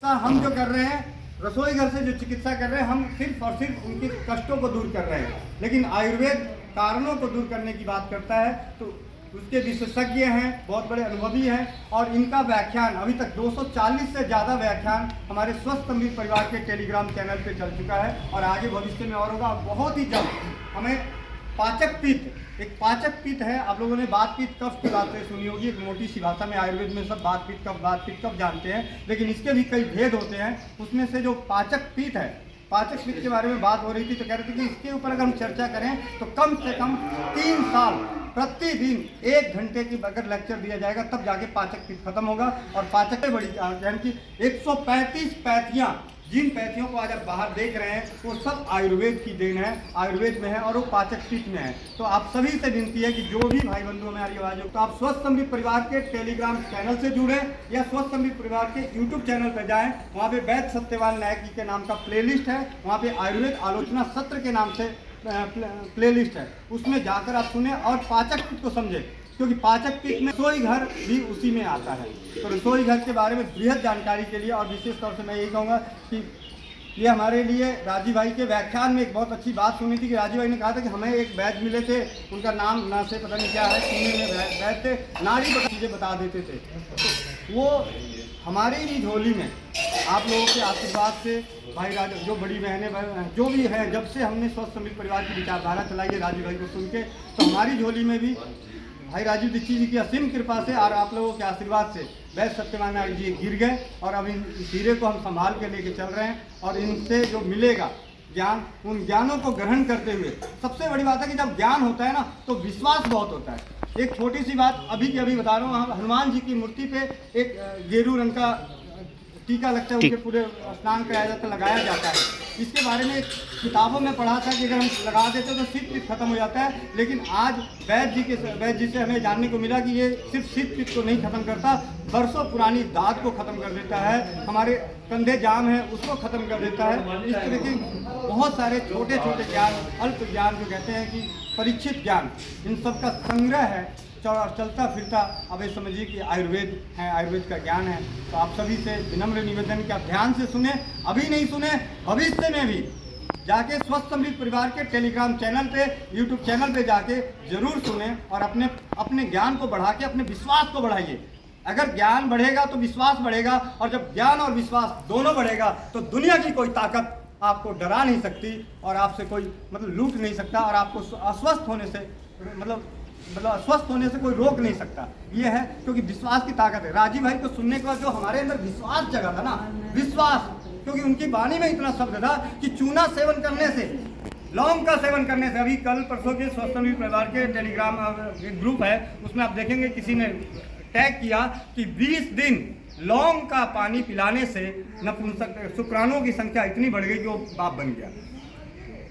हम जो कर रहे हैं, रसोई घर से जो चिकित्सा कर रहे हैं, हम सिर्फ और सिर्फ उनके कष्टों को दूर कर रहे हैं। लेकिन आयुर्वेद कारणों को दूर करने की बात करता है, तो उसके विशेषज्ञ हैं, बहुत बड़े अनुभवी हैं, और इनका व्याख्यान अभी तक 240 से ज़्यादा व्याख्यान हमारे स्वस्थ अमृत परिवार के टेलीग्राम चैनल पे चल चुका है, और आगे भविष्य में और होगा। बहुत ही जल्द हमें पाचक पित्त, एक पाचक पित्त है, आप लोगों ने बात पित्त कफ की बातें सुनी होगी, एक मोटी सी भाषा में आयुर्वेद में सब बात पित्त कफ जानते हैं, लेकिन इसके भी कई भेद होते हैं। उसमें से जो पाचक पित्त है, पाचक पित्त के बारे में बात हो रही थी, तो कह रहे थे कि इसके ऊपर अगर हम चर्चा करें तो कम से कम 3 साल प्रतिदिन 1 घंटे की अगर लेक्चर दिया जाएगा तब जाके पाचक पित्त खत्म होगा। और पाचक बड़ी यानी कि 135 पैथियाँ, जिन पैथियों को आज आप बाहर देख रहे हैं वो सब आयुर्वेद की देन है, आयुर्वेद में है, और वो पाचक पित्त में है। तो आप सभी से विनती है कि जो भी भाई बंधु हमारी आवाज़ हो, तो आप स्वस्थ अमृत परिवार के टेलीग्राम चैनल से जुड़े या स्वस्थ अमृत परिवार के यूट्यूब चैनल पर जाएं, वहाँ पे वैद्य सत्यवान नायक जी के नाम का प्लेलिस्ट है, वहाँ पे आयुर्वेद आलोचना सत्र के नाम से प्लेलिस्ट है, उसमें जाकर आप सुने और पाचक पित्त को समझें, क्योंकि पाचक पित्त में रसोई घर भी उसी में आता है। तो रसोई घर के बारे में बृहद जानकारी के लिए, और विशेष तौर से मैं यही कहूँगा कि ये हमारे लिए राजीव भाई के व्याख्यान में एक बहुत अच्छी बात सुनी थी कि राजीव भाई ने कहा था कि हमें एक वैद्य मिले थे, उनका नाम ना से पता नहीं क्या है, सुनने में वैद्य थे, नाड़ी पर चीज़ें बता देते थे। तो वो हमारी ही झोली में आप लोगों के आशीर्वाद से भाई राज, जो बड़ी बहनें जो भी हैं, जब से हमने स्वस्थ अमृत परिवार की विचारधारा चलाई है राजीव भाई को सुन के, तो हमारी झोली में भी भाई राजीव दीक्षित जी की असीम कृपा से और आप लोगों के आशीर्वाद से वैद्य सत्यवान नायक जी गिर गए, और अब इस हीरे को हम संभाल के लेके चल रहे हैं। और इनसे जो मिलेगा ज्ञान, उन ज्ञानों को ग्रहण करते हुए, सबसे बड़ी बात है कि जब ज्ञान होता है ना तो विश्वास बहुत होता है। एक छोटी सी बात अभी की अभी बता रहा हूँ, हनुमान जी की मूर्ति पे एक गेरू रंग का टीका लगता है, उनके पूरे स्नान कराया जाता, लगाया जाता है। इसके बारे में किताबों में पढ़ा था कि अगर हम लगा देते तो शीत पित्त खत्म हो जाता है, लेकिन आज वैद्य जी से हमें जानने को मिला कि ये सिर्फ शीत पित्त को नहीं खत्म करता, बरसों पुरानी दाद को खत्म कर देता है, हमारे कंधे जाम है उसको खत्म कर देता है। इस तरह के बहुत सारे छोटे छोटे ज्ञान, अल्प ज्ञान जो कहते हैं कि परीक्षित ज्ञान, इन सब का संग्रह है, चलता फिरता। अब ये समझिए कि आयुर्वेद है, आयुर्वेद का ज्ञान है। तो आप सभी से विनम्र निवेदन का ध्यान से सुने, अभी नहीं सुने, भविष्य में भी जाके स्वस्थ अमृत परिवार के टेलीग्राम चैनल पे, यूट्यूब चैनल पे जाके जरूर सुने, और अपने ज्ञान को बढ़ा के अपने विश्वास को बढ़ाइए। अगर ज्ञान बढ़ेगा तो विश्वास बढ़ेगा, और जब ज्ञान और विश्वास दोनों बढ़ेगा तो दुनिया की कोई ताकत आपको डरा नहीं सकती, और आपसे कोई लूट नहीं सकता, और आपको अस्वस्थ होने से अस्वस्थ होने से कोई रोक नहीं सकता। ये है क्योंकि विश्वास की ताकत है। राजीव भाई को सुनने के बाद जो हमारे अंदर विश्वास जगा था ना, विश्वास, क्योंकि उनकी वाणी में इतना शब्द था कि चूना सेवन करने से, लौंग का सेवन करने से, अभी कल परसों के स्वस्थ अमृत परिवार के टेलीग्राम एक ग्रुप है, उसमें आप देखेंगे किसी ने टैग किया कि 20 दिन लौंग का पानी पिलाने से नपुंसक शुक्राणुओं की संख्या इतनी बढ़ गई कि वो बाप बन गया।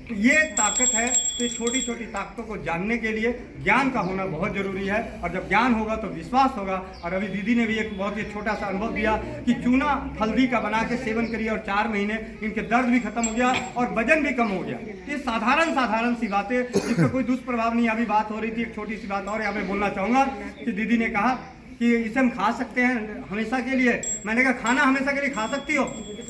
तो ये ताकत है। तो छोटी छोटी ताकतों को जानने के लिए ज्ञान का होना बहुत ज़रूरी है, और जब ज्ञान होगा तो विश्वास होगा। और अभी दीदी ने भी एक बहुत ही छोटा सा अनुभव दिया कि चूना हल्दी का बना के सेवन करिए, और 4 महीने इनके दर्द भी खत्म हो गया और वजन भी कम हो गया। ये साधारण सी बातें, जिसका कोई दुष्प्रभाव नहीं। अभी बात हो रही थी, एक छोटी सी बात और यहाँ पे बोलना चाहूँगा कि दीदी ने कहा कि इसे हम खा सकते हैं हमेशा के लिए। मैंने कहा खाना हमेशा के लिए खा सकती हो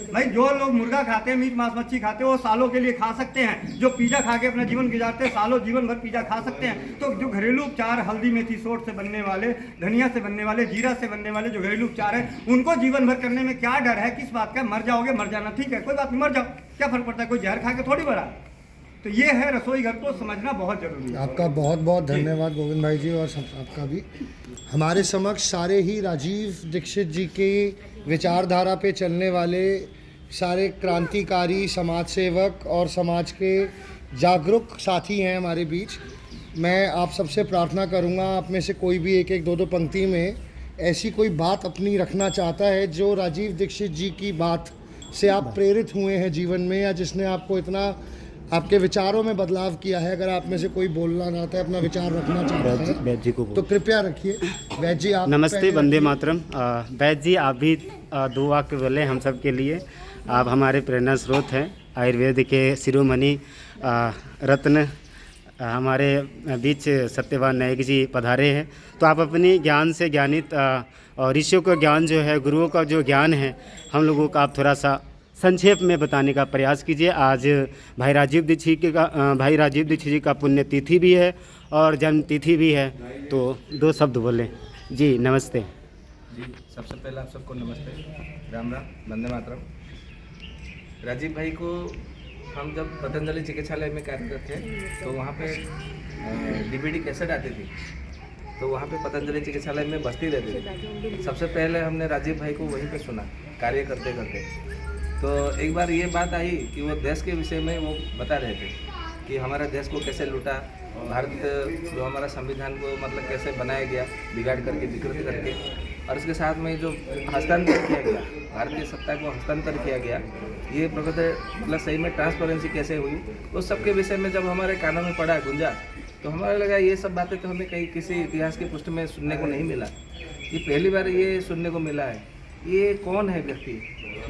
भाई? जो लोग मुर्गा खाते हैं, मीट मांस मच्छी खाते हैं, वो सालों के लिए खा सकते हैं। जो पिज़्ज़ा खा के अपना जीवन गुजारते हैं, सालों जीवन भर पिज़्ज़ा खा सकते हैं। तो जो घरेलू उपचार, हल्दी मेथी सोट से बनने वाले, धनिया से बनने वाले, जीरा से बनने वाले जो घरेलू उपचार है, उनको जीवन भर करने में क्या डर है, किस बात का? मर जाओगे, मर जाना ठीक है, कोई बात नहीं, मर जाओ, क्या फर्क पड़ता है? कोई जहर खा के थोड़ी मरा। तो ये है, रसोई घर को समझना बहुत जरूरी है। आपका बहुत बहुत धन्यवाद गोविंद भाई जी, और आपका भी। हमारे समक्ष सारे ही राजीव दीक्षित जी के विचारधारा पे चलने वाले सारे क्रांतिकारी समाज सेवक और समाज के जागरूक साथी हैं हमारे बीच। मैं आप सबसे प्रार्थना करूंगा, आप में से कोई भी एक एक दो दो पंक्ति में ऐसी कोई बात अपनी रखना चाहता है जो राजीव दीक्षित जी की बात से आप प्रेरित हुए हैं जीवन में, या जिसने आपको इतना आपके विचारों में बदलाव किया है। अगर आप में से कोई बोलना चाहता है, अपना विचार रखना चाहता है, वैद्य जी को तो कृपया रखिए। वैद्य जी आप नमस्ते, वंदे मातरम। वैद्य जी आप भी 2 वाक्य बोले हम सब के लिए। आप हमारे प्रेरणा स्रोत हैं, आयुर्वेद के शिरोमणि रत्न हमारे बीच सत्यवान नायक जी पधारे हैं, तो आप अपनी ज्ञान से ज्ञानित और ऋषियों का ज्ञान जो है, गुरुओं का जो ज्ञान है, हम लोगों का आप थोड़ा सा संक्षेप में बताने का प्रयास कीजिए। आज भाई राजीव दीक्षित जी का पुण्यतिथि भी है और जन्म तिथि भी है, तो 2 शब्द बोलें। जी नमस्ते। जी सबसे पहले आप सबको नमस्ते, राम राम, वंदे मातरम। राजीव भाई को हम जब पतंजलि चिकित्सालय में कार्यरत थे तो वहाँ पे डीवीडी कैसेट आती थी, तो वहाँ पे पतंजलि चिकित्सालय में बस्ती रहती थी। सबसे पहले हमने राजीव भाई को वहीं पे सुना कार्य करते करते। तो एक बार ये बात आई कि वो देश के विषय में वो बता रहे थे कि हमारा देश को कैसे लूटा, भारत जो हमारा संविधान को मतलब कैसे बनाया गया बिगाड़ करके, विकृत करके, और इसके साथ में जो हस्तांतर किया गया, भारतीय सत्ता को हस्तांतर किया गया, ये प्रकृति मतलब सही में ट्रांसपेरेंसी कैसे हुई, उस सब के विषय में जब हमारे कानों में पड़ा गुंजा, तो हमारा लगा ये सब बातें तो हमें कहीं किसी इतिहास की पुष्टि में सुनने को नहीं मिला। ये पहली बार ये सुनने को मिला है। ये कौन है व्यक्ति,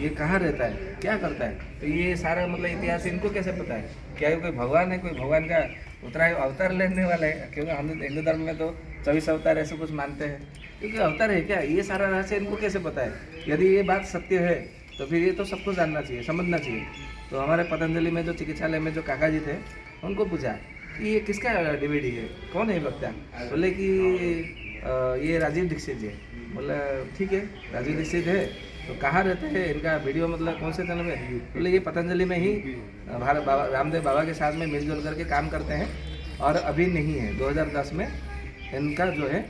ये कहाँ रहता है, क्या करता है, तो ये सारा मतलब इतिहास इनको कैसे पता है? क्या ये कोई भगवान है, कोई भगवान का अवतार लेने वाला है? क्योंकि हम हिंदू धर्म में तो 24 अवतार ऐसे कुछ मानते हैं, क्योंकि अवतार है क्या, ये सारा रहस्य इनको कैसे पता है? यदि ये बात सत्य है तो फिर ये तो सबको जानना चाहिए, समझना चाहिए। तो हमारे पतंजलि में जो चिकित्सालय में जो काका जी थे, उनको पूछा कि ये किसका डीवीडी है, कौन है वक्ता? बोले कि ये राजीव दीक्षित जी है। बोला ठीक है, राजीव दीक्षित है, तो कहाँ रहते हैं, इनका वीडियो मतलब कौन से चैनल में? बोले ये पतंजलि में ही भारत बाबा रामदेव बाबा के साथ में मिलजुल करके काम करते हैं, और अभी नहीं है, 2010 में इनका जो है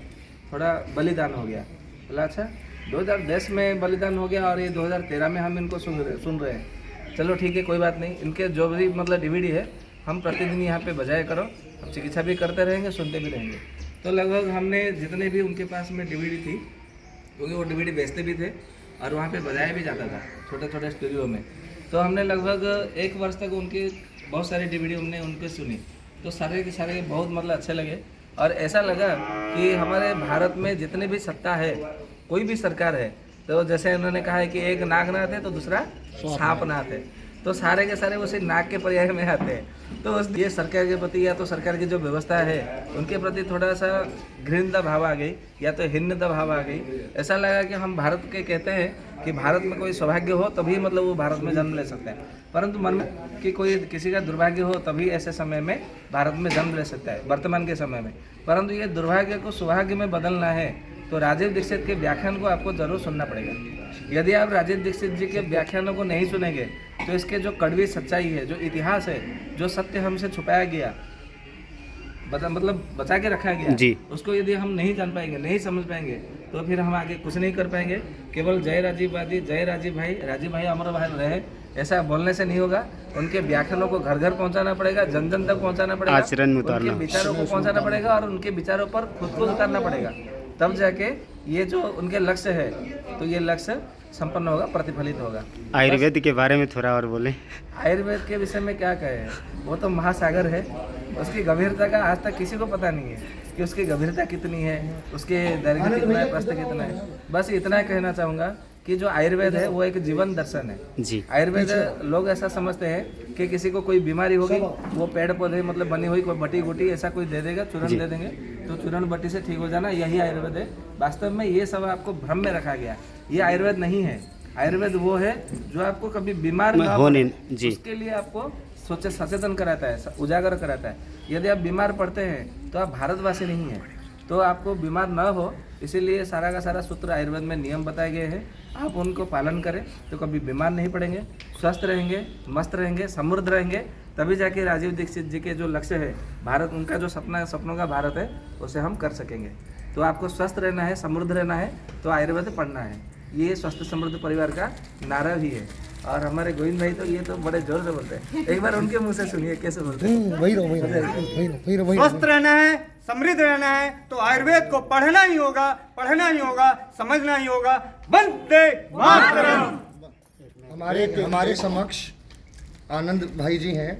थोड़ा बलिदान हो गया। बोला अच्छा, 2010 में बलिदान हो गया और ये 2013 में हम इनको सुन रहे हैं। चलो ठीक है, कोई बात नहीं, इनके जो भी मतलब डीवीडी है हम प्रतिदिन यहाँ पे बजाया करो, हम चिकित्सा भी करते रहेंगे, सुनते भी रहेंगे। तो लगभग हमने जितने भी उनके पास में डीवीडी थी, क्योंकि वो डीवीडी बेचते भी थे और वहाँ पे बजाया भी जाता था छोटे छोटे स्टूडियो में, तो हमने लगभग 1 वर्ष तक उनके बहुत सारी डीवीडी हमने उनके सुनी। तो सारे के सारे बहुत मतलब अच्छे लगे, और ऐसा लगा कि हमारे भारत में जितने भी सत्ता है, कोई भी सरकार है, तो जैसे उन्होंने कहा है कि एक नागनाथ है तो दूसरा सांपनाथ है, तो सारे के सारे उसी नाग के पर्याय में आते हैं। तो ये सरकार के प्रति या तो सरकार की जो व्यवस्था है उनके प्रति थोड़ा सा घृणता भाव आ गई या तो हिन्नता भाव आ गई। ऐसा लगा कि हम भारत के कहते हैं कि भारत में कोई सौभाग्य हो तभी मतलब वो भारत में जन्म ले सकते हैं, परंतु मन में कि कोई किसी का दुर्भाग्य हो तभी ऐसे समय में भारत में जन्म ले सकता है, वर्तमान के समय में। परंतु ये दुर्भाग्य को सौभाग्य में बदलना है तो राजीव दीक्षित के व्याख्यान को आपको जरूर सुनना पड़ेगा। यदि आप राजीव दीक्षित जी के व्याख्यानों को नहीं सुनेंगे तो इसके जो कड़वी सच्चाई है, जो इतिहास है, जो सत्य हमसे छुपाया गया, मतलब बचा के रखा गया जी, उसको यदि हम नहीं जान पाएंगे, नहीं समझ पाएंगे, तो फिर हम आगे कुछ नहीं कर पाएंगे। केवल जय राजीववादी, जय राजीव भाई अमर भाई रहे, ऐसा बोलने से नहीं होगा। उनके व्याख्यानों को घर घर पहुंचाना पड़ेगा, जन जन तक पहुंचाना पड़ेगा, आचरण में उतारना, उनके विचारों को पहुंचाना पड़ेगा और उनके विचारों पर खुद को उतारना पड़ेगा, तब जाके ये जो उनके लक्ष्य है तो ये लक्ष्य संपन्न होगा, प्रतिफलित होगा। आयुर्वेद के बारे में थोड़ा और बोलें। आयुर्वेद के विषय में क्या कहें, वो तो महासागर है, उसकी गंभीरता का आज तक किसी को पता नहीं है कि उसकी गंभीरता कितनी है, उसके दैर्घ्य कितना है, प्रस्थ कितना है। बस इतना कहना चाहूँगा कि जो आयुर्वेद है वो एक जीवन दर्शन है जी। आयुर्वेद लोग ऐसा समझते हैं कि किसी को कोई बीमारी होगी वो पेड़ पौधे मतलब बनी हुई कोई बटी गुटी ऐसा कोई दे देगा, चूरन दे देंगे तो चूरन बटी से ठीक हो जाना, यही आयुर्वेद है। वास्तव में ये सब आपको भ्रम में रखा गया, ये आयुर्वेद नहीं है। आयुर्वेद वो है जो आपको कभी बीमार ना होने जी उसके लिए आपको सचेतन कराता है, उजागर कराता है। यदि आप बीमार पड़ते हैं तो आप भारतवासी नहीं हैं, तो आपको बीमार न हो इसीलिए सारा का सारा सूत्र आयुर्वेद में नियम बताए गए हैं। आप उनको पालन करें तो कभी बीमार नहीं पड़ेंगे, स्वस्थ रहेंगे, मस्त रहेंगे, समृद्ध रहेंगे, तभी जाके राजीव दीक्षित जी के जो लक्ष्य है भारत, उनका जो सपनों का भारत है उसे हम कर सकेंगे। तो आपको स्वस्थ रहना है, समृद्ध रहना है तो आयुर्वेद पढ़ना है, ये स्वस्थ समृद्ध परिवार का नारा भी है। और हमारे गोविंद भाई तो ये तो बड़े जोर से बोलते हैं, एक बार उनके मुंह से सुनिए कैसे बोलते हैं। वही स्वस्थ रहना है, समृद्ध रहना है तो आयुर्वेद को पढ़ना ही होगा, समझना ही होगा। वंदे मातरम। हमारे समक्ष आनंद भाई जी हैं।